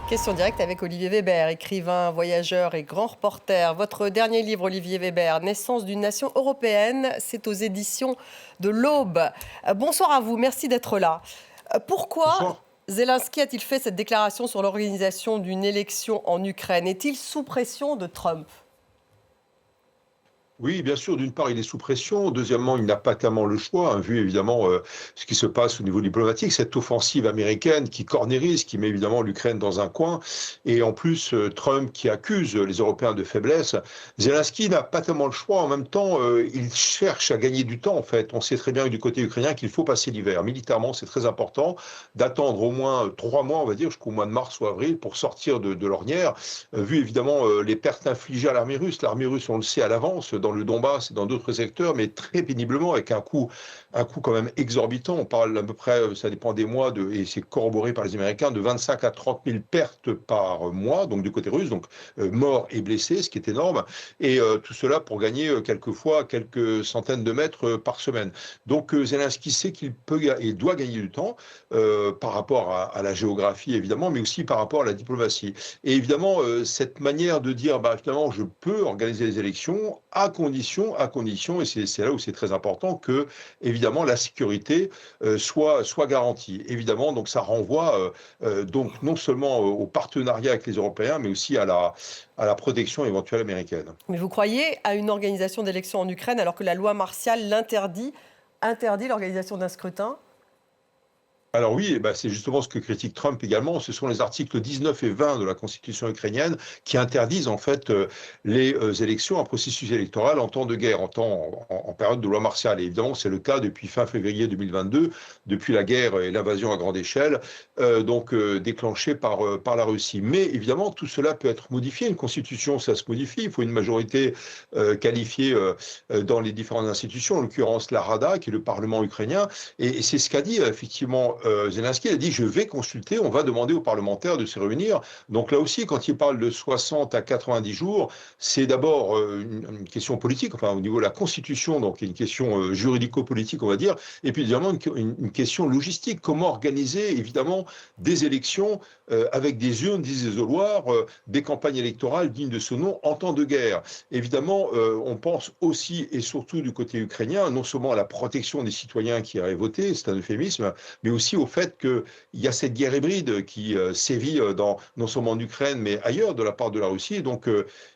Question directe avec Olivier Weber, écrivain, voyageur et grand reporter. Votre dernier livre, Olivier Weber, Naissance d'une nation européenne, c'est aux éditions de l'Aube. Bonsoir à vous, merci d'être là. Pourquoi Bonsoir. Zelensky a-t-il fait cette déclaration sur l'organisation d'une élection en Ukraine? Est-il sous pression de Trump? Oui, bien sûr, d'une part, il est sous pression. Deuxièmement, il n'a pas tellement le choix, hein, vu évidemment ce qui se passe au niveau diplomatique, cette offensive américaine qui cornérise, qui met évidemment l'Ukraine dans un coin. Et en plus, Trump qui accuse les Européens de faiblesse. Zelensky n'a pas tellement le choix. En même temps, il cherche à gagner du temps, en fait. On sait très bien que du côté ukrainien qu'il faut passer l'hiver. Militairement, c'est très important d'attendre au moins 3 mois, on va dire, jusqu'au mois de mars ou avril, pour sortir de l'ornière, vu évidemment les pertes infligées à l'armée russe. L'armée russe, on le sait à l'avance, dans le Donbass et dans d'autres secteurs, mais très péniblement, avec un coût quand même exorbitant. On parle à peu près, ça dépend des mois, et c'est corroboré par les Américains, de 25 à 30 000 pertes par mois, donc du côté russe, donc morts et blessés, ce qui est énorme, et tout cela pour gagner quelquefois quelques centaines de mètres par semaine. Donc Zelensky sait qu'il peut et doit gagner du temps par rapport à la géographie, évidemment, mais aussi par rapport à la diplomatie. Et évidemment, cette manière de dire, bah, finalement, je peux organiser les élections à condition, et c'est là où c'est très important, que, évidemment, la sécurité soit garantie. Évidemment, donc ça renvoie donc non seulement au partenariat avec les Européens, mais aussi à la protection éventuelle américaine. Mais vous croyez à une organisation d'élections en Ukraine alors que la loi martiale interdit l'organisation d'un scrutin? Alors oui, eh ben, c'est justement ce que critique Trump également. Ce sont les articles 19 et 20 de la Constitution ukrainienne qui interdisent en fait les élections, un processus électoral en temps de guerre, en période de loi martiale. Et évidemment, c'est le cas depuis fin février 2022, depuis la guerre et l'invasion à grande échelle, déclenchée par la Russie. Mais évidemment, tout cela peut être modifié. Une constitution, ça se modifie. Il faut une majorité qualifiée dans les différentes institutions, en l'occurrence la Rada, qui est le Parlement ukrainien. Et c'est ce qu'a dit effectivement Zelensky. A dit, je vais consulter, on va demander aux parlementaires de se réunir. Donc là aussi, quand il parle de 60 à 90 jours, c'est d'abord une question politique, enfin au niveau de la Constitution, donc une question juridico-politique, on va dire, et puis évidemment une question logistique. Comment organiser évidemment des élections avec des urnes, des isoloirs, des campagnes électorales dignes de ce nom en temps de guerre. Évidemment, on pense aussi et surtout du côté ukrainien, non seulement à la protection des citoyens qui auraient voté, c'est un euphémisme, mais aussi au fait qu'il y a cette guerre hybride qui sévit non seulement en Ukraine, mais ailleurs de la part de la Russie, donc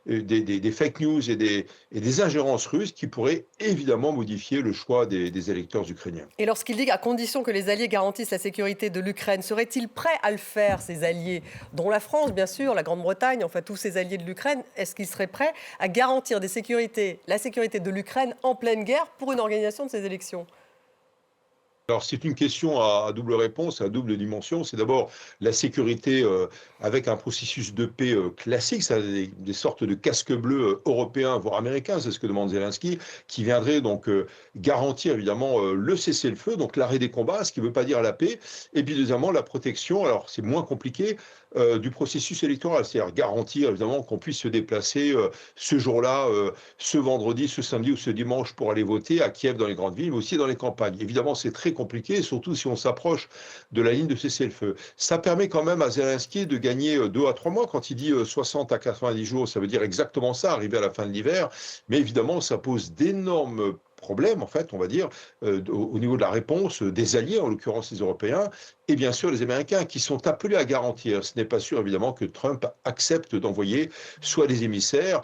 des fake news et des ingérences russes qui pourraient évidemment modifier le choix des électeurs ukrainiens. Et lorsqu'il dit à condition que les alliés garantissent la sécurité de l'Ukraine, serait-il prêt à le faire, ces alliés, dont la France, bien sûr, la Grande-Bretagne, enfin tous ces alliés de l'Ukraine, est-ce qu'ils seraient prêts à garantir la sécurité de l'Ukraine en pleine guerre pour une organisation de ces élections? Alors, c'est une question à double réponse, à double dimension. C'est d'abord la sécurité avec un processus de paix classique, ça, des sortes de casques bleus européens, voire américains, c'est ce que demande Zelensky, qui viendrait donc garantir évidemment le cessez-le-feu, donc l'arrêt des combats, ce qui ne veut pas dire la paix, et puis deuxièmement la protection, alors c'est moins compliqué, du processus électoral, c'est-à-dire garantir évidemment qu'on puisse se déplacer ce jour-là, ce vendredi, ce samedi ou ce dimanche pour aller voter à Kiev dans les grandes villes, mais aussi dans les campagnes. Évidemment, c'est très compliqué, surtout si on s'approche de la ligne de cessez-le-feu. Ça permet quand même à Zelensky de gagner 2 à 3 mois. Quand il dit 60 à 90 jours, ça veut dire exactement ça, arriver à la fin de l'hiver. Mais évidemment, ça pose d'énormes problèmes, en fait, on va dire, au niveau de la réponse des alliés, en l'occurrence les Européens, et bien sûr les Américains, qui sont appelés à garantir. Ce n'est pas sûr, évidemment, que Trump accepte d'envoyer soit des émissaires,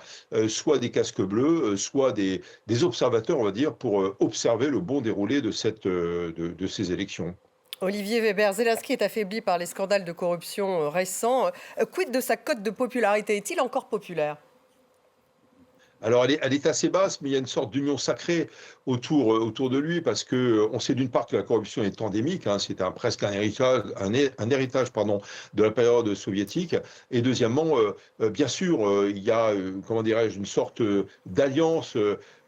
soit des casques bleus, soit des observateurs, on va dire, pour observer le bon déroulé de ces élections. Olivier Weber, Zelensky est affaibli par les scandales de corruption récents. Quid de sa cote de popularité? Est-il encore populaire? Alors, elle est assez basse, mais il y a une sorte d'union sacrée autour de lui, parce que on sait d'une part que la corruption est endémique, hein, c'est presque un héritage pardon, de la période soviétique, et deuxièmement, bien sûr, il y a, comment dirais-je, une sorte d'alliance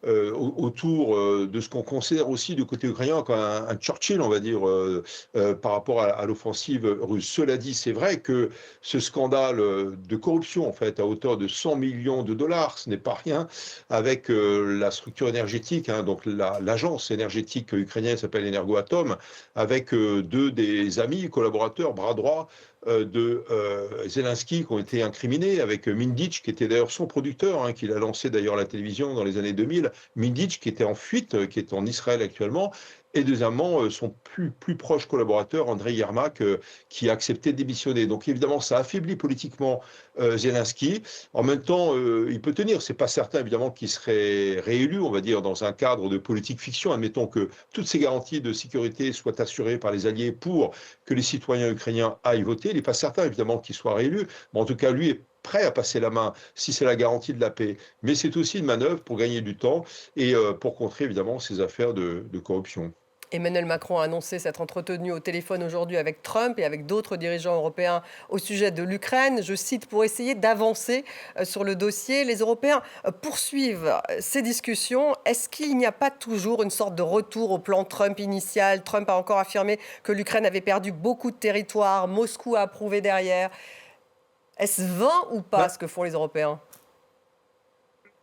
autour de ce qu'on considère aussi du côté ukrainien comme un Churchill, on va dire, par rapport à l'offensive russe. Cela dit, c'est vrai que ce scandale de corruption, en fait, à hauteur de 100 millions de dollars, ce n'est pas rien, avec la structure énergétique, hein, donc l'agence énergétique ukrainienne s'appelle Energoatom, avec deux des amis, collaborateurs, bras droits de Zelensky qui ont été incriminés, avec Mindic, qui était d'ailleurs son producteur, hein, qu'il a lancé d'ailleurs à la télévision dans les années 2000, Mindic qui était en fuite, qui est en Israël actuellement, et deuxièmement, son plus proche collaborateur, Andrei Yermak, qui a accepté de démissionner. Donc évidemment, ça affaiblit politiquement Zelensky. En même temps, il peut tenir. C'est pas certain, évidemment, qu'il serait réélu, on va dire, dans un cadre de politique fiction. Admettons que toutes ces garanties de sécurité soient assurées par les alliés pour que les citoyens ukrainiens aillent voter. Il n'est pas certain, évidemment, qu'il soit réélu. Mais en tout cas, lui est prêt à passer la main si c'est la garantie de la paix. Mais c'est aussi une manœuvre pour gagner du temps et pour contrer, évidemment, ces affaires de corruption. Emmanuel Macron a annoncé s'être entretenu au téléphone aujourd'hui avec Trump et avec d'autres dirigeants européens au sujet de l'Ukraine. Je cite, pour essayer d'avancer sur le dossier. Les Européens poursuivent ces discussions. Est-ce qu'il n'y a pas toujours une sorte de retour au plan Trump initial? Trump a encore affirmé que l'Ukraine avait perdu beaucoup de territoire. Moscou a approuvé derrière. Est-ce vain ou pas ce que font les Européens?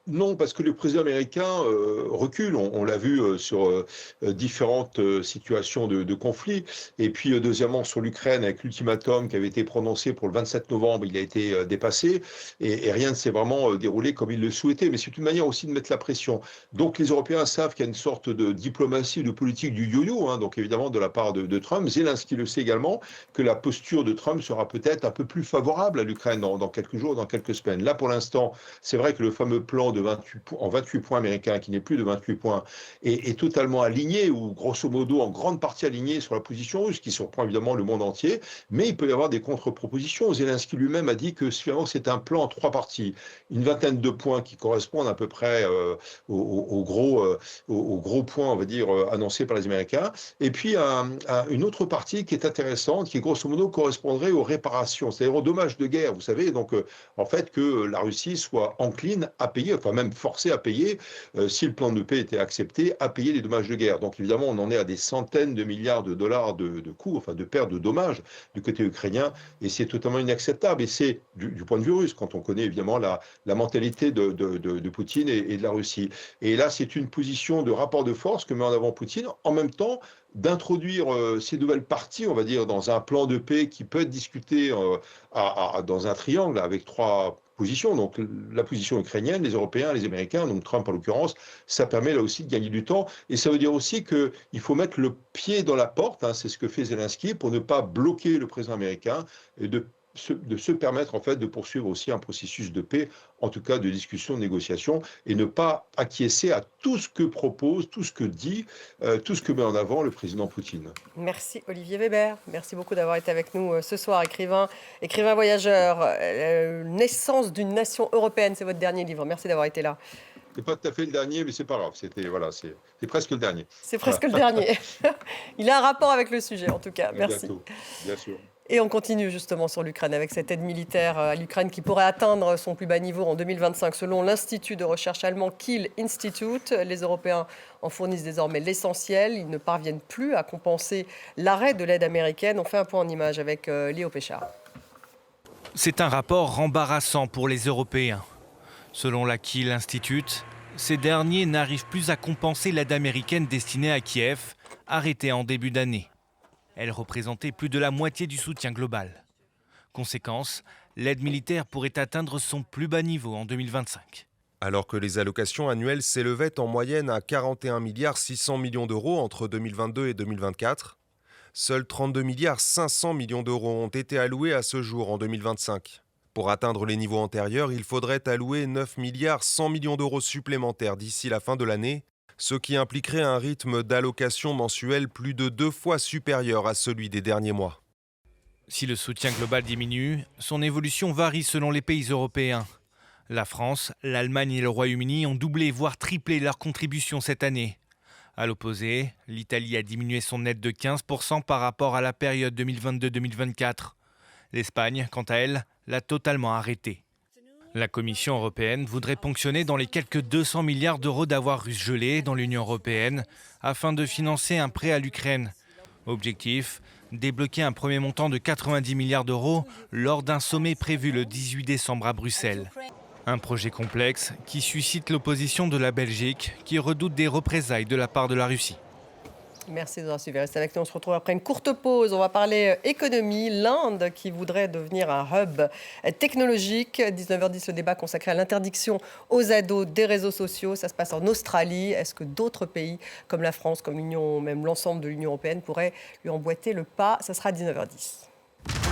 Non, parce que le président américain recule. On l'a vu sur différentes situations de conflit. Et puis, deuxièmement, sur l'Ukraine, avec l'ultimatum qui avait été prononcé pour le 27 novembre, il a été dépassé. Et rien ne s'est vraiment déroulé comme il le souhaitait. Mais c'est une manière aussi de mettre la pression. Donc, les Européens savent qu'il y a une sorte de diplomatie, de politique du yo-yo, hein, donc évidemment de la part de Trump. Zelensky le sait également, que la posture de Trump sera peut-être un peu plus favorable à l'Ukraine dans quelques jours, dans quelques semaines. Là, pour l'instant, c'est vrai que le fameux plan de 28 points américains, qui n'est plus de 28 points, est totalement aligné, ou grosso modo en grande partie aligné sur la position russe, qui surprend évidemment le monde entier, mais il peut y avoir des contre-propositions. Zelensky lui-même a dit que finalement c'est un plan en 3 parties, une vingtaine de points qui correspondent à peu près aux gros points, on va dire, annoncés par les Américains, et puis une autre partie qui est intéressante, qui grosso modo correspondrait aux réparations, c'est-à-dire aux dommages de guerre, vous savez, donc en fait que la Russie soit encline à payer, enfin même forcé à payer, si le plan de paix était accepté, à payer les dommages de guerre. Donc évidemment, on en est à des centaines de milliards de dollars de coûts, enfin de pertes de dommages du côté ukrainien, et c'est totalement inacceptable. Et c'est du point de vue russe, quand on connaît évidemment la mentalité de Poutine et de la Russie. Et là, c'est une position de rapport de force que met en avant Poutine, en même temps d'introduire ces nouvelles parties, on va dire, dans un plan de paix qui peut être discuté dans un triangle avec 3 positions. Donc la position ukrainienne, les Européens, les Américains, donc Trump en l'occurrence, ça permet là aussi de gagner du temps. Et ça veut dire aussi qu'il faut mettre le pied dans la porte, hein, c'est ce que fait Zelensky, pour ne pas bloquer le président américain et de se permettre en fait de poursuivre aussi un processus de paix, en tout cas de discussion, de négociation, et ne pas acquiescer à tout ce que propose, tout ce que dit, tout ce que met en avant le président Poutine. Merci Olivier Weber, merci beaucoup d'avoir été avec nous ce soir, écrivain voyageur, Naissance d'une nation européenne, c'est votre dernier livre, merci d'avoir été là. C'est pas tout à fait le dernier, mais c'est pas grave, voilà, c'est presque le dernier. C'est presque le dernier. Il a un rapport avec le sujet en tout cas, merci. Bientôt, bien sûr. Et on continue justement sur l'Ukraine avec cette aide militaire à l'Ukraine qui pourrait atteindre son plus bas niveau en 2025 selon l'Institut de recherche allemand Kiel Institute. Les Européens en fournissent désormais l'essentiel. Ils ne parviennent plus à compenser l'arrêt de l'aide américaine. On fait un point en image avec Léo Péchard. C'est un rapport embarrassant pour les Européens. Selon la Kiel Institute, ces derniers n'arrivent plus à compenser l'aide américaine destinée à Kiev, arrêtée en début d'année. Elle représentait plus de la moitié du soutien global. Conséquence, l'aide militaire pourrait atteindre son plus bas niveau en 2025. Alors que les allocations annuelles s'élevaient en moyenne à 41 milliards 600 millions d'euros entre 2022 et 2024, seuls 32 milliards 500 millions d'euros ont été alloués à ce jour en 2025. Pour atteindre les niveaux antérieurs, il faudrait allouer 9 milliards 100 millions d'euros supplémentaires d'ici la fin de l'année, ce qui impliquerait un rythme d'allocation mensuelle plus de 2 fois supérieur à celui des derniers mois. Si le soutien global diminue, son évolution varie selon les pays européens. La France, l'Allemagne et le Royaume-Uni ont doublé voire triplé leur contribution cette année. À l'opposé, l'Italie a diminué son aide de 15% par rapport à la période 2022-2024. L'Espagne, quant à elle, l'a totalement arrêtée. La Commission européenne voudrait ponctionner dans les quelques 200 milliards d'euros d'avoirs russes gelés dans l'Union européenne afin de financer un prêt à l'Ukraine. Objectif, débloquer un premier montant de 90 milliards d'euros lors d'un sommet prévu le 18 décembre à Bruxelles. Un projet complexe qui suscite l'opposition de la Belgique, qui redoute des représailles de la part de la Russie. Merci d'avoir suivi. Restez avec nous. On se retrouve après une courte pause. On va parler économie. L'Inde qui voudrait devenir un hub technologique. 19h10, le débat consacré à l'interdiction aux ados des réseaux sociaux. Ça se passe en Australie. Est-ce que d'autres pays comme la France, comme l'Union, même l'ensemble de l'Union européenne pourraient lui emboîter le pas? Ça sera à 19h10.